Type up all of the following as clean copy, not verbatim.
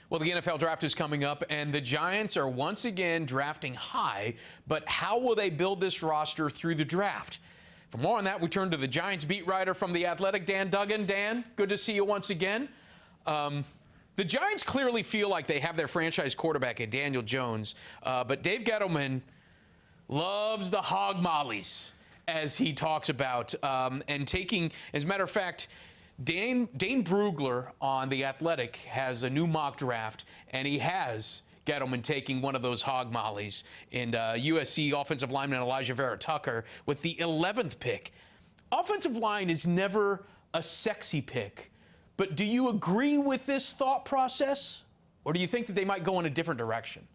Well, the NFL draft is coming up, and the Giants are once again drafting high. But how will they build this roster through the draft? For more on that, we turn to the Giants beat writer from The Athletic, Dan Duggan. Dan, good to see you once again. The Giants clearly feel like they have their franchise quarterback in Daniel Jones, but Dave Gettleman loves the hog mollies, as he talks about, and taking, as a matter of fact, Dane Brugler on The Athletic has a new mock draft, and he has Gettleman taking one of those hog mollies in USC offensive lineman Elijah Vera-Tucker with the 11th pick. Offensive line is never a sexy pick, but do you agree with this thought process, or do you think that they might go in a different direction?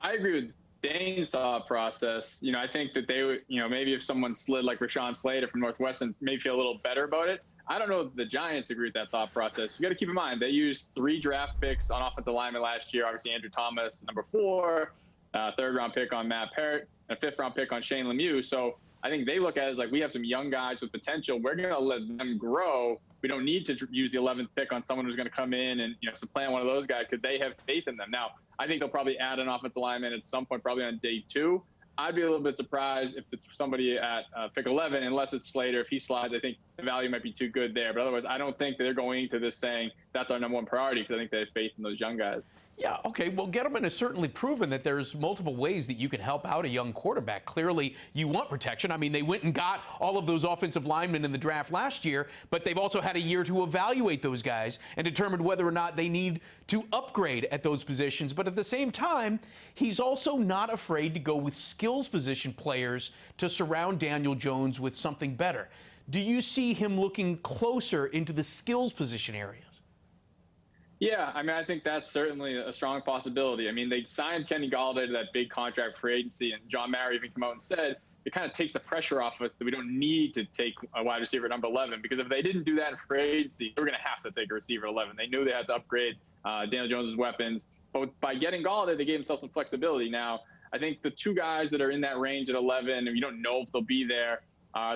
I agree with Dane's thought process. I think that they would, maybe if someone slid like Rashawn Slater from Northwestern, maybe feel a little better about it. I don't know if the Giants agree with that thought process. You got to keep in mind, they used 3 draft picks on offensive linemen last year. Obviously, Andrew Thomas, number 4, 3rd-round pick on Matt Parrott, and a 5th-round pick on Shane Lemieux. So I think they look at it as like, we have some young guys with potential. We're going to let them grow. We don't need to use the 11th pick on someone who's going to come in and, supplant one of those guys because they have faith in them. Now, I think they'll probably add an offensive lineman at some point, probably on day 2. I'd be a little bit surprised if it's somebody at pick 11, unless it's Slater. If he slides, I think the value might be too good there. But otherwise, I don't think they're going into this saying that's our #1 priority because I think they have faith in those young guys. Yeah, okay. Well, Gettleman has certainly proven that there's multiple ways that you can help out a young quarterback. Clearly, you want protection. I mean, they went and got all of those offensive linemen in the draft last year, but they've also had a year to evaluate those guys and determine whether or not they need to upgrade at those positions. But at the same time, he's also not afraid to go with skills position players to surround Daniel Jones with something better. Do you see him looking closer into the skills position areas? Yeah, I mean, I think that's certainly a strong possibility. I mean, they signed Kenny Golladay to that big contract for agency, and John Mara even came out and said it kind of takes the pressure off us that we don't need to take a wide receiver at number 11, because if they didn't do that in free agency, they were going to have to take a receiver at 11. They knew they had to upgrade Daniel Jones's weapons, but by getting Golladay, they gave themselves some flexibility. Now, I think the 2 guys that are in that range at 11, and you don't know if they'll be there,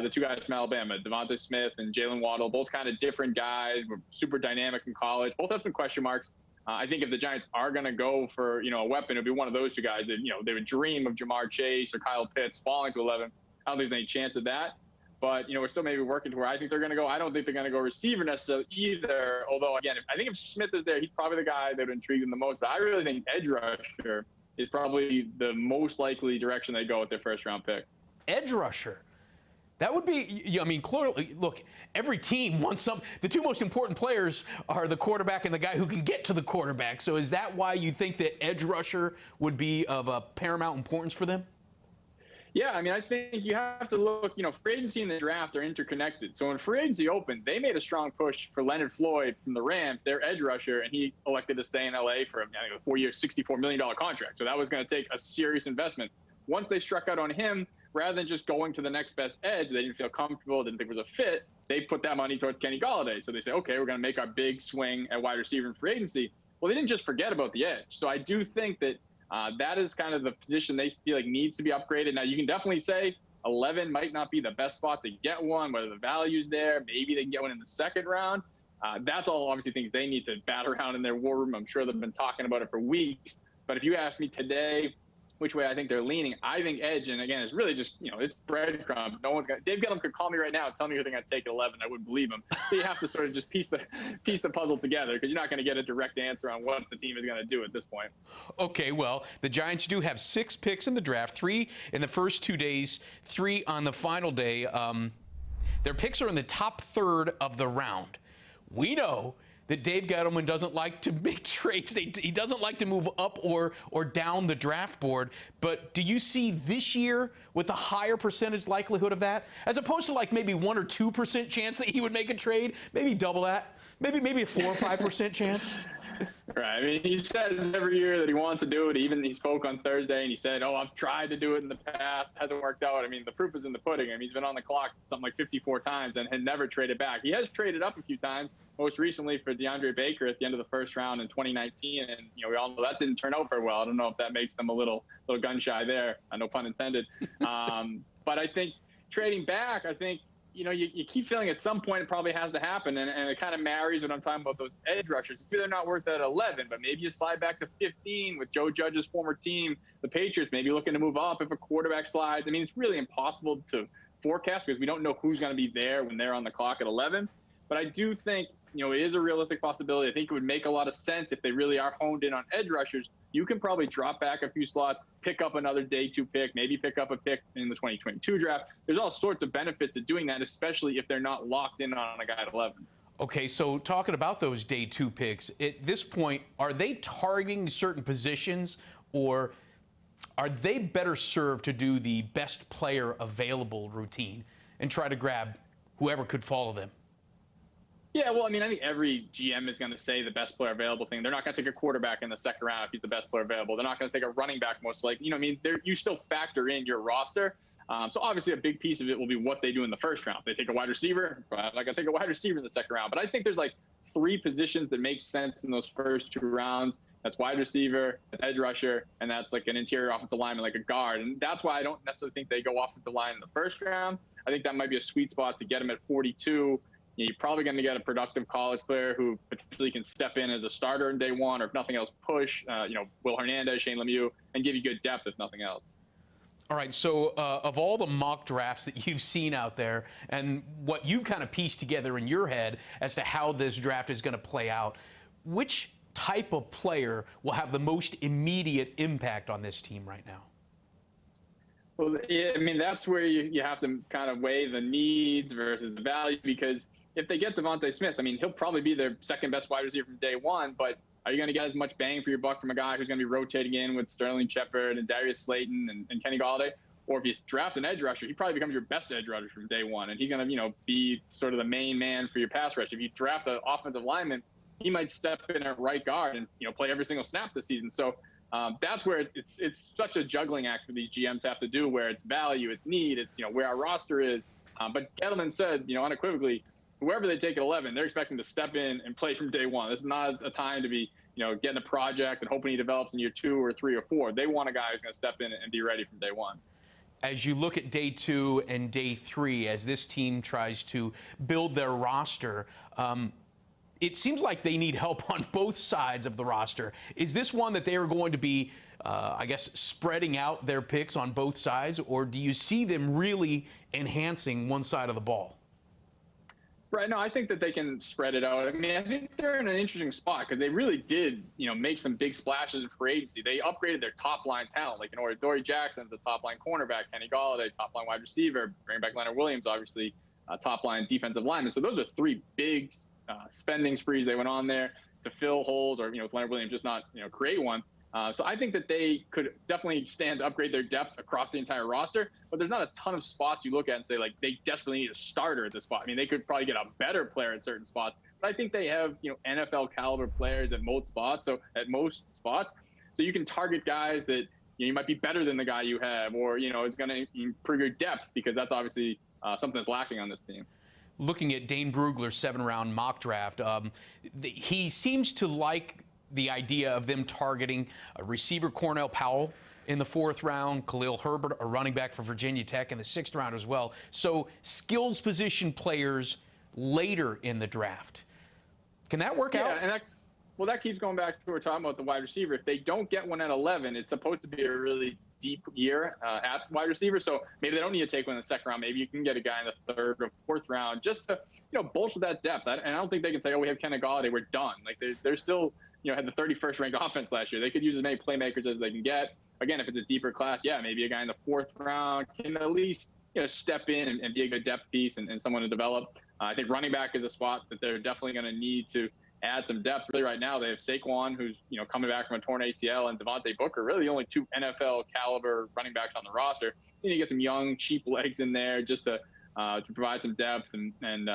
the 2 guys from Alabama, Devontae Smith and Jalen Waddle, both kind of different guys, were super dynamic in college. Both have some question marks. I think if the Giants are going to go for, a weapon, it would be one of those 2 guys that, they would dream of Jamar Chase or Kyle Pitts falling to 11. I don't think there's any chance of that. But, we're still maybe working to where I think they're going to go. I don't think they're going to go receiver necessarily either. Although, again, I think if Smith is there, he's probably the guy that would intrigue them the most. But I really think edge rusher is probably the most likely direction they go with their 1st-round pick. Edge rusher. That would be, I mean, clearly, look, every team wants some. The 2 most important players are the quarterback and the guy who can get to the quarterback. So is that why you think that edge rusher would be of a paramount importance for them? Yeah, I mean, I think you have to look, free agency and the draft are interconnected. So when free agency opened, they made a strong push for Leonard Floyd from the Rams, their edge rusher, and he elected to stay in L.A. for, a 4-year, $64 million contract. So that was going to take a serious investment. Once they struck out on him, rather than just going to the next best edge, they didn't feel comfortable, didn't think it was a fit, they put that money towards Kenny Golladay. So they say, okay, we're going to make our big swing at wide receiver in free agency. Well, they didn't just forget about the edge. So I do think that that is kind of the position they feel like needs to be upgraded. Now, you can definitely say 11 might not be the best spot to get one, whether the value's there. Maybe they can get one in the 2nd round. That's all obviously things they need to bat around in their war room. I'm sure they've been talking about it for weeks. But if you ask me today which way I think they're leaning, I think edge, and again, it's really just, it's breadcrumbs. No one's got. Dave Gettleman could call me right now and tell me who they're going to take at 11. I wouldn't believe him. So you have to sort of just piece the puzzle together, because you're not going to get a direct answer on what the team is going to do at this point. Okay, well, the Giants do have 6 picks in the draft, 3 in the first 2 days, 3 on the final day. Their picks are in the top 1/3 of the round. We know that Dave Gettleman doesn't like to make trades. He doesn't like to move up or down the draft board. But do you see this year with a higher percentage likelihood of that, as opposed to like maybe 1 or 2% chance that he would make a trade? Maybe double that. Maybe a 4 or 5% chance. Right. I mean, he says every year that he wants to do it. Even he spoke on Thursday and he said, I've tried to do it in the past. Hasn't worked out. I mean, the proof is in the pudding. I mean, he's been on the clock something like 54 times and had never traded back. He has traded up a few times, most recently for DeAndre Baker at the end of the 1st round in 2019. And, we all know that didn't turn out very well. I don't know if that makes them a little gun shy there. No pun intended. But I think trading back, I think you keep feeling at some point it probably has to happen, and it kind of marries what I'm talking about, those edge rushers. Maybe they're not worth that 11, but maybe you slide back to 15 with Joe Judge's former team, the Patriots, maybe looking to move up if a quarterback slides. I mean, it's really impossible to forecast because we don't know who's going to be there when they're on the clock at 11. But I do think, it is a realistic possibility. I think it would make a lot of sense if they really are honed in on edge rushers. You can probably drop back a few slots, pick up another day 2 pick, maybe pick up a pick in the 2022 draft. There's all sorts of benefits to doing that, especially if they're not locked in on a guy at 11. Okay, so talking about those day 2 picks, at this point, are they targeting certain positions, or are they better served to do the best player available routine and try to grab whoever could follow them? Yeah, well, I mean, I think every GM is going to say the best player available thing. They're not going to take a quarterback in the second round if he's the best player available. They're not going to take a running back most likely. You still factor in your roster. So obviously a big piece of it will be what they do in the first round. If they take a wide receiver, I'm not going to take a wide receiver in the second round. But I think there's like 3 positions that make sense in those first 2 rounds. That's wide receiver, that's edge rusher, and that's like an interior offensive lineman, like a guard. And that's why I don't necessarily think they go offensive line in the first round. I think that might be a sweet spot to get them at 42. You're probably going to get a productive college player who potentially can step in as a starter in day 1, or if nothing else, push, Will Hernandez, Shane Lemieux, and give you good depth if nothing else. All right, so of all the mock drafts that you've seen out there and what you've kind of pieced together in your head as to how this draft is going to play out, which type of player will have the most immediate impact on this team right now? Well, I mean, that's where you have to kind of weigh the needs versus the value, because if they get Devontae Smith, I mean, he'll probably be their second best wide receiver from day 1, but are you going to get as much bang for your buck from a guy who's going to be rotating in with Sterling Shepard and Darius Slayton and Kenny Golladay? Or if you draft an edge rusher, he probably becomes your best edge rusher from day 1, and he's going to, be sort of the main man for your pass rush. If you draft an offensive lineman, he might step in at right guard and, play every single snap this season. So that's where it's such a juggling act for these GMs have to do, where it's value, it's need, it's, where our roster is. But Gettleman said, unequivocally, whoever they take at 11, they're expecting to step in and play from day 1. This is not a time to be, getting a project and hoping he develops in year 2 or 3 or 4. They want a guy who's going to step in and be ready from day 1. As you look at day 2 and day 3, as this team tries to build their roster, it seems like they need help on both sides of the roster. Is this one that they are going to be, spreading out their picks on both sides, or do you see them really enhancing one side of the ball? Right. No, I think that they can spread it out. I mean, I think they're in an interesting spot because they really did, make some big splashes in free agency. They upgraded their top line talent, like Dory Jackson, the top line cornerback, Kenny Golladay, top line wide receiver, bringing back Leonard Williams, obviously, top line defensive lineman. So those are 3 big spending sprees they went on there to fill holes, or with Leonard Williams just not create one. So I think that they could definitely stand to upgrade their depth across the entire roster, but there's not a ton of spots you look at and say, like, they desperately need a starter at this spot. I mean, they could probably get a better player at certain spots, but I think they have, NFL caliber players at most spots. So you can target guys that you might be better than the guy you have, or, is going to improve your depth, because that's obviously something that's lacking on this team. Looking at Dane Brugler's 7-round mock draft, he seems to like the idea of them targeting a receiver, Cornell Powell, in the 4th round, Khalil Herbert, a running back for Virginia Tech, in the 6th round as well. So skills position players later in the draft. Can that work out? Yeah, and that keeps going back to what we're talking about, the wide receiver. If they don't get one at 11, it's supposed to be a really deep year at wide receiver. So maybe they don't need to take one in the 2nd round. Maybe you can get a guy in the 3rd or 4th round just to, bolster that depth. And I don't think they can say, oh, we have Kenny Golladay, we're done. Like they're still, had the 31st ranked offense last year. They could use as many playmakers as they can get. Again, if it's a deeper class, yeah, maybe a guy in the 4th round can at least, step in and be a good depth piece and someone to develop. I think running back is a spot that they're definitely going to need to add some depth. Really, right now, they have Saquon, who's, coming back from a torn ACL, and Devontae Booker, really the only 2 NFL caliber running backs on the roster. You need to get some young, cheap legs in there just to provide some depth and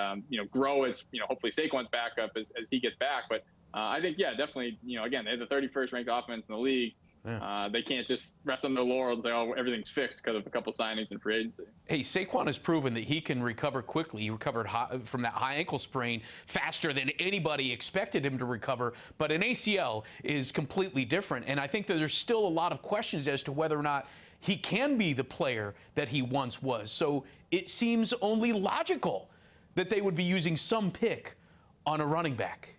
grow as, hopefully Saquon's backup as he gets back. But I think, yeah, definitely, again, they have the 31st ranked offense in the league. Yeah. They can't just rest on their laurels and say, oh, everything's fixed because of a couple signings in free agency. Hey, Saquon has proven that he can recover quickly. He recovered from that high ankle sprain faster than anybody expected him to recover. But an ACL is completely different. And I think that there's still a lot of questions as to whether or not he can be the player that he once was. So it seems only logical that they would be using some pick on a running back.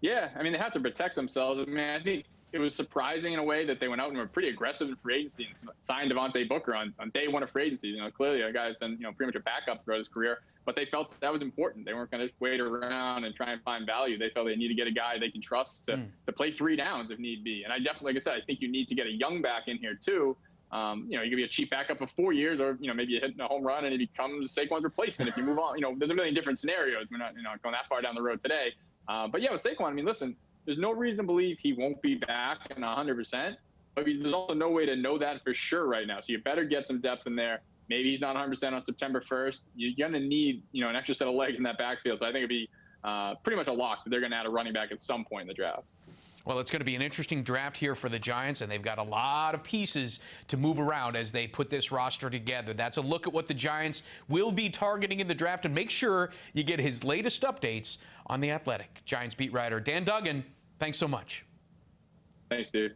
Yeah, I mean, they have to protect themselves. I mean, I think it was surprising in a way that they went out and were pretty aggressive in free agency and signed Devontae Booker on day one of free agency. You know, clearly a guy's been, pretty much a backup throughout his career, but they felt that was important. They weren't going to just wait around and try and find value. They felt they need to get a guy they can trust to play 3 downs if need be. And I definitely, like I said, I think you need to get a young back in here too. You could be a cheap backup for 4 years, or maybe you hit a home run and he becomes Saquon's replacement if you move on. There's a million different scenarios. We're not going that far down the road today. But yeah, with Saquon, I mean, listen, there's no reason to believe he won't be back in 100%. But there's also no way to know that for sure right now. So you better get some depth in there. Maybe he's not 100% on September 1st. You're going to need an extra set of legs in that backfield. So I think it'd be pretty much a lock that they're going to add a running back at some point in the draft. Well, it's going to be an interesting draft here for the Giants, and they've got a lot of pieces to move around as they put this roster together. That's a look at what the Giants will be targeting in the draft, and make sure you get his latest updates on The Athletic. Giants beat writer Dan Duggan, thanks so much. Thanks, dude.